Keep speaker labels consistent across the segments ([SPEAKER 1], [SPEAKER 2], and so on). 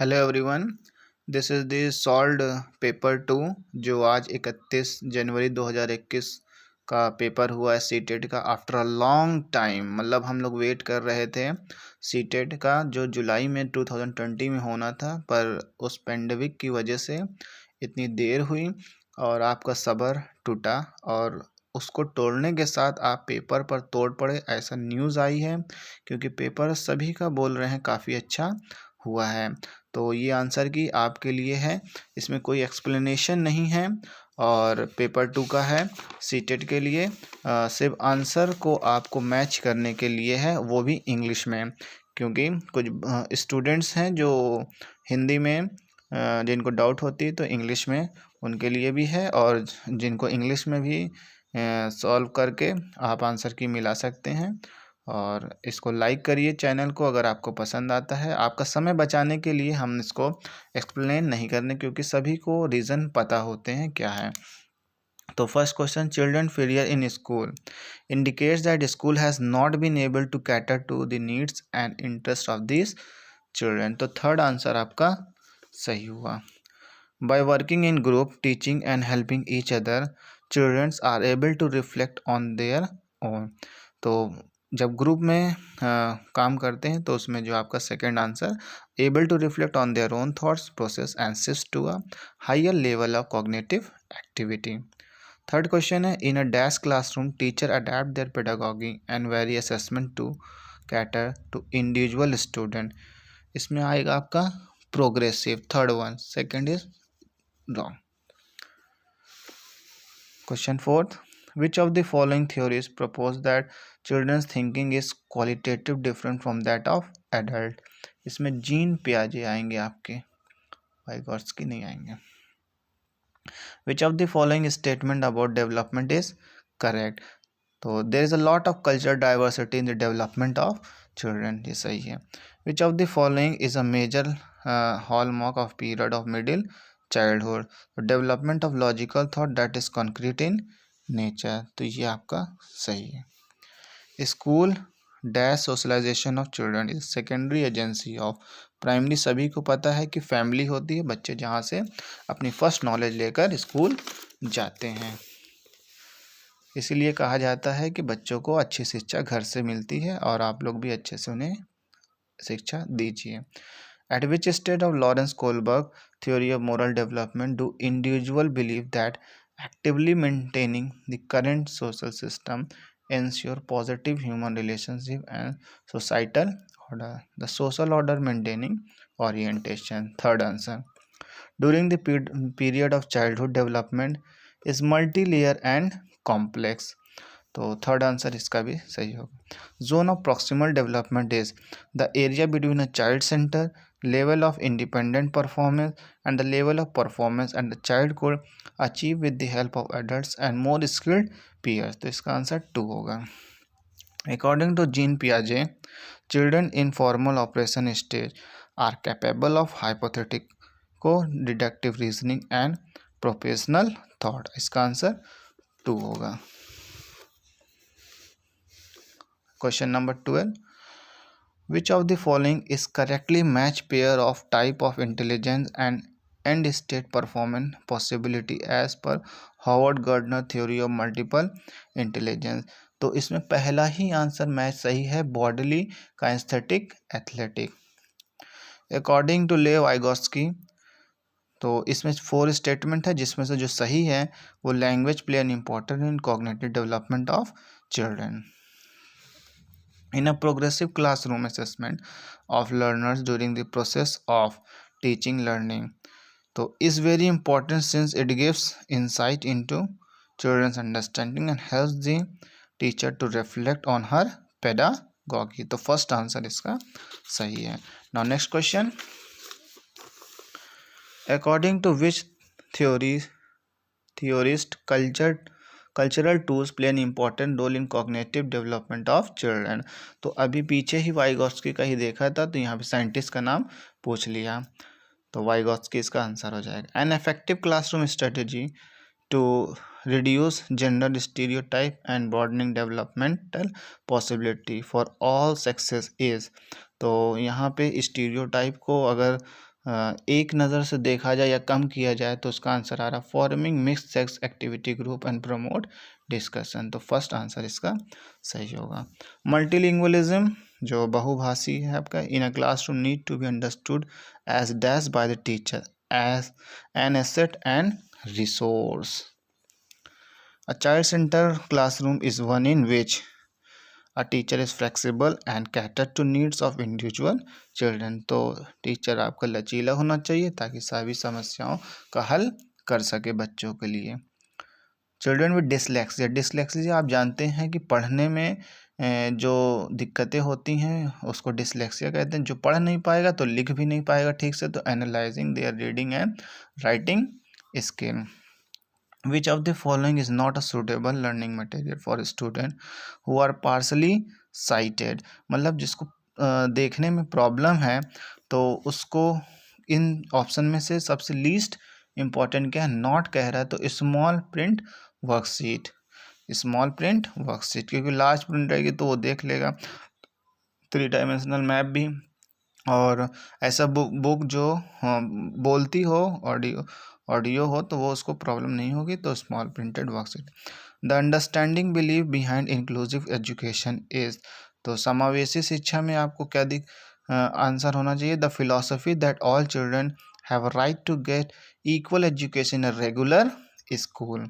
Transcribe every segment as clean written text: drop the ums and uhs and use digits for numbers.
[SPEAKER 1] Hello everyone, this is the solved paper 2 जो आज 31 जनवरी 2021 का पेपर हुआ है सीटेट का। आफ्टर अ लॉन्ग टाइम, मतलब हम लोग वेट कर रहे थे सीटेट का जो जुलाई में 2020 में होना था, पर उस पेंडेमिक की वजह से इतनी देर हुई और आपका सब्र टूटा और उसको तोड़ने के साथ आप पेपर पर तोड़ पड़े, ऐसा न्यूज़ आई है। क्योंकि पेपर सभी का बोल रहे हैं काफ़ी अच्छा हुआ है। तो ये आंसर की आपके लिए है, इसमें कोई एक्सप्लेनेशन नहीं है और पेपर 2 का है सीटेट के लिए। सिर्फ आंसर को आपको मैच करने के लिए है, वो भी इंग्लिश में, क्योंकि कुछ स्टूडेंट्स हैं जो हिंदी में जिनको डाउट होती है तो इंग्लिश में उनके लिए भी है, और जिनको इंग्लिश में भी सॉल्व करके आप आंसर की मिला सकते हैं। और इसको लाइक करिए चैनल को अगर आपको पसंद आता है। आपका समय बचाने के लिए हम इसको एक्सप्लेन नहीं करने, क्योंकि सभी को रीज़न पता होते हैं क्या है। तो first question, children failure in school indicates that school has not been able to cater to the needs and interest of this children. तो थर्ड आंसर आपका सही हुआ। By working in group, teaching and helping each other, childrens are able to reflect on their own. तो जब group में काम करते हैं तो उसमें जो आपका second answer, able to reflect on their own thoughts process and shift to a higher level of cognitive activity. Third question है, in a dash classroom teacher adept their pedagogy and vary assessment to cater to individual student. इसमें आएगा आपका progressive, third one, second is wrong. Question 4th, which of the following theories propose that children's thinking is qualitative different from that of adult? इसमें gene पियाजे आएंगे आपके, वाइगॉट्स्की नहीं आएंगे। Which of the following statement about development is correct? तो there is a lot of cultural diversity in the development of children, ये सही है। Which of the following is a major hallmark of period of middle childhood? Development of logical thought that is concrete in nature, तो ये आपका सही है। School dash socialisation of children is secondary agency of primary. सभी को पता है कि फैमिली होती है, बच्चे जहाँ से अपनी फर्स्ट नॉलेज लेकर स्कूल जाते हैं। इसीलिए कहा जाता है कि बच्चों को अच्छी शिक्षा घर से मिलती है और आप लोग भी अच्छे से उन्हें शिक्षा दीजिए। At which stage of Lawrence Kohlberg theory of moral development do individuals believe that actively maintaining the current social system ensure positive human relationship and societal order? The social order maintaining orientation. Third answer. During the period of childhood development is multi-layer and complex. तो third answer इसका भी सही होगा। Zone of proximal development is the area between a child centre, level of independent performance and the level of performance and the child could achieve with the help of adults and more skilled peers। तो इसका answer 2 होगा। According to Jean Piaget, children in formal operation stage are capable of hypothetico-deductive reasoning and propositional thought। इसका answer 2 होगा। Question number 12, which of the following is correctly match pair of type of intelligence and end state performance possibility as per Howard Gardner theory of multiple intelligence? तो इसमें पहला ही answer match सही है, bodily kinesthetic athletic. According to Lev Vygotsky, तो इसमें 4 statement है जिसमें से जो सही है वो language play an important in cognitive development of children. In a progressive classroom assessment of learners during the process of teaching learning, तो is very important since it gives insight into children's understanding and helps the teacher to reflect on her pedagogy। तो first answer इसका सही है। Now next question, according to which theorist cultural tools play an important role in cognitive development of children? तो अभी पीछे ही वाइगॉट्स्की का ही देखा था, तो यहाँ पे साइंटिस्ट का नाम पूछ लिया, तो वाइगॉट्स्की इसका आंसर हो जाएगा। An effective classroom strategy to reduce gender stereotype and broadening developmental possibility for all sexes is. तो यहाँ पे स्टीरियोटाइप को अगर एक नज़र से देखा जाए या कम किया जाए तो उसका आंसर आ रहा forming mix sex activity group and promote discussion. तो फर्स्ट आंसर इसका सही होगा। मल्टीलिंगुअलिज्म जो बहुभाषी है आपका, in a classroom need to be understood as dash by the teacher as an asset and resource. A child centre classroom is one in which A teacher is flexible and cater to needs of individual children। तो teacher आपका लचीला होना चाहिए ताकि सभी समस्याओं का हल कर सके बच्चों के लिए। चिल्ड्रन विद डिसलेक्सिया, डिसलेक्सिया आप जानते हैं कि पढ़ने में जो दिक्कतें होती हैं उसको डिसलेक्सिया कहते हैं। जो पढ़ नहीं पाएगा तो लिख भी नहीं पाएगा ठीक से, तो analysing their reading and writing skill. Which of the following is not a suitable learning material for a student who are partially sighted? मतलब जिसको देखने में प्रॉब्लम है तो उसको इन ऑप्शन में से सबसे लीस्ट इम्पॉर्टेंट क्या है, नॉट कह रहा है तो small print worksheet, small print worksheet, क्योंकि लार्ज प्रिंट रहेगी तो वो देख लेगा। 3 डायमेंशनल मैप भी, और ऐसा बुक जो बोलती हो, ऑडियो हो तो वो उसको प्रॉब्लम नहीं होगी, तो small printed worksheet. The understanding believe behind inclusive education is, तो समावेशी शिक्षा में आपको क्या आंसर होना चाहिए, the philosophy that all children have right to get equal education in regular school.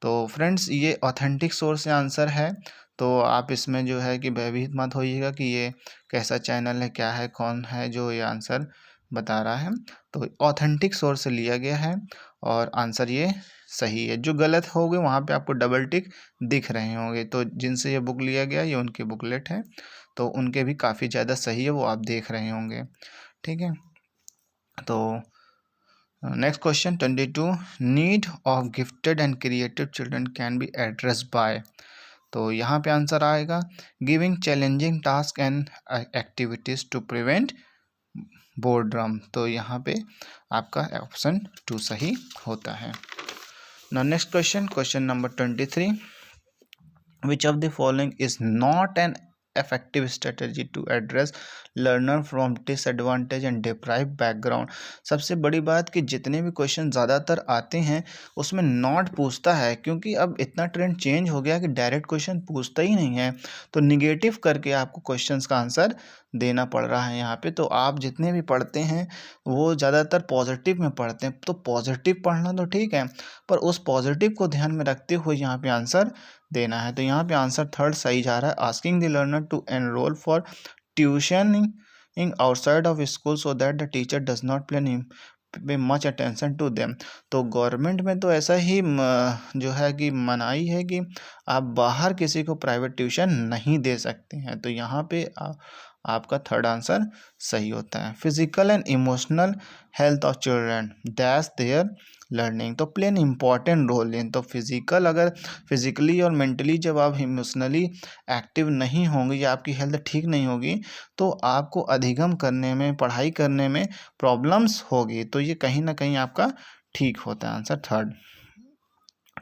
[SPEAKER 1] तो फ्रेंड्स ये ऑथेंटिक सोर्स से आंसर है, तो आप इसमें जो है कि भयभीत मत होइएगा कि ये कैसा चैनल है, क्या है, कौन है जो ये आंसर बता रहा है। तो ऑथेंटिक सोर्स से लिया गया है और आंसर ये सही है। जो गलत हो गए वहाँ पे आपको डबल टिक दिख रहे होंगे, तो जिनसे ये बुक लिया गया ये उनकी बुकलेट है, तो उनके भी काफ़ी ज़्यादा सही है, वो आप देख रहे होंगे। ठीक है, तो next question 22, need of gifted and creative children can be addressed by, तो यहाँ पे आंसर आएगा giving challenging task and activities to prevent boredom. तो यहाँ पे आपका ऑप्शन 2 सही होता है। Now next question, question number 23, which of the following is not an effective strategy to address learner from disadvantage and deprived background। सबसे बड़ी बात कि जितने भी क्वेश्चन ज़्यादातर आते हैं उसमें नॉट पूछता है, क्योंकि अब इतना ट्रेंड चेंज हो गया कि डायरेक्ट क्वेश्चन पूछता ही नहीं है, तो निगेटिव करके आपको क्वेश्चंस का आंसर देना पड़ रहा है यहाँ पे। तो आप जितने भी पढ़ते हैं वो ज़्यादातर पॉजिटिव में पढ़ते हैं, तो पॉजिटिव पढ़ना तो ठीक है, पर उस पॉजिटिव को ध्यान में रखते हुए यहाँ पे आंसर देना है। तो यहाँ पे आंसर 3rd सही जा रहा है, asking the learner to enrol for tuition in outside of school so that the teacher does not pay much attention to them. तो गवर्नमेंट में तो ऐसा ही जो है कि मनाही है कि आप बाहर किसी को प्राइवेट ट्यूशन नहीं दे सकते हैं, तो यहाँ पे आपका 3rd आंसर सही होता है। Physical and emotional health of children that's their learning, तो play an important role in, तो फिजिकल अगर फिजिकली और मेंटली जब आप इमोशनली एक्टिव नहीं होंगे या आपकी हेल्थ ठीक नहीं होगी तो आपको अधिगम करने में, पढ़ाई करने में प्रॉब्लम्स होगी, तो ये कहीं ना कहीं आपका ठीक होता है answer 3rd।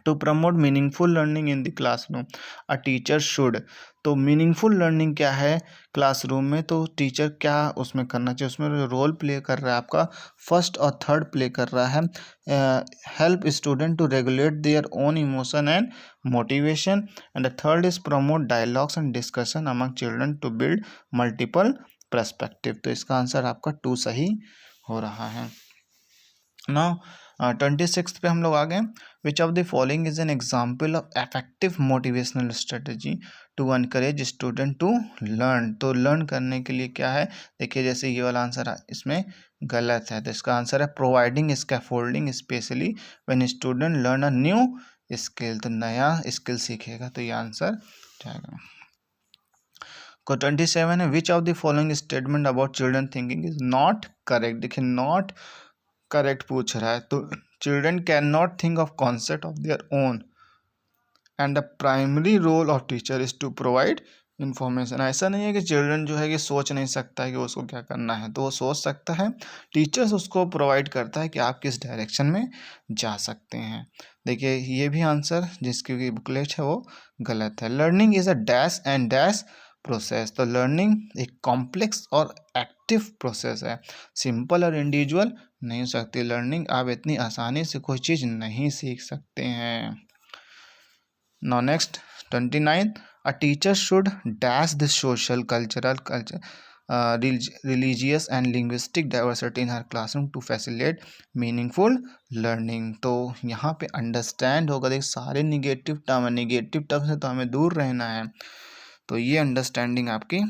[SPEAKER 1] To promote meaningful learning in the classroom a teacher should, तो मीनिंगफुल लर्निंग क्या है क्लासरूम में, तो टीचर क्या उसमें करना चाहिए, उसमें रोल प्ले कर रहा है आपका 1st और 3rd प्ले कर रहा है, help student to regulate their own emotion and motivation, and the 3rd is promote dialogues and discussion among children to build multiple perspective. तो इसका आंसर आपका 2 सही हो रहा है। नाउ 26 पे हम लोग आ गए, which of the following is an example of effective motivational strategy to encourage student to learn, तो लर्न करने के लिए क्या है, देखिए जैसे ये वाला आंसर इसमें गलत है, तो इसका आंसर है providing scaffolding specially when student learn a new skill, तो नया स्किल सीखेगा, तो ये आंसर जाएगा। को 27 है, which of the following statement about children thinking is not correct, देखिए नॉट करेक्ट पूछ रहा है, तो children can not think of concept of their own and the primary role of teacher is to provide information. ऐसा नहीं है कि children जो है कि सोच नहीं सकता है कि उसको क्या करना है, तो वो सोच सकता है, टीचर्स उसको प्रोवाइड करता है कि आप किस डायरेक्शन में जा सकते हैं। देखिए ये भी आंसर जिसकी बुकलेट है वो गलत है। Learning is a dash and dash process, तो लर्निंग एक कॉम्प्लेक्स और इफेक्टिव प्रोसेस है। सिंपल और इंडिविजुअल नहीं हो सकती लर्निंग, आप इतनी आसानी से कोई चीज़ नहीं सीख सकते हैं। Now next 29th, a teacher should dash the social, cultural, religious and linguistic diversity in her classroom to facilitate meaningful learning। तो यहाँ पे अंडरस्टैंड होगा, देख सारे निगेटिव टर्म है, निगेटिव टर्म से तो हमें दूर रहना है, तो ये अंडरस्टैंडिंग आपकी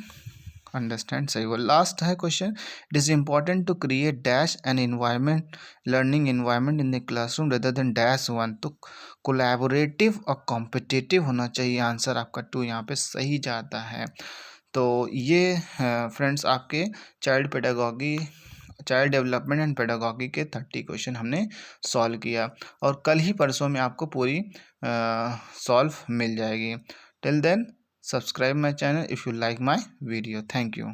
[SPEAKER 1] अंडरस्टैंड सही हो। लास्ट है question, it is important to create dash an environment, learning environment in the classroom rather than dash one. तो कोलैबोरेटिव और कॉम्पिटिटिव होना चाहिए, आंसर आपका 2 यहाँ पे सही जाता है। तो ये फ्रेंड्स आपके चाइल्ड डेवलपमेंट एंड पेडागॉगी के 30 क्वेश्चन हमने सॉल्व किया, और कल ही परसों में आपको पूरी सॉल्व मिल जाएगी। Till then subscribe my channel if you like my video. Thank you.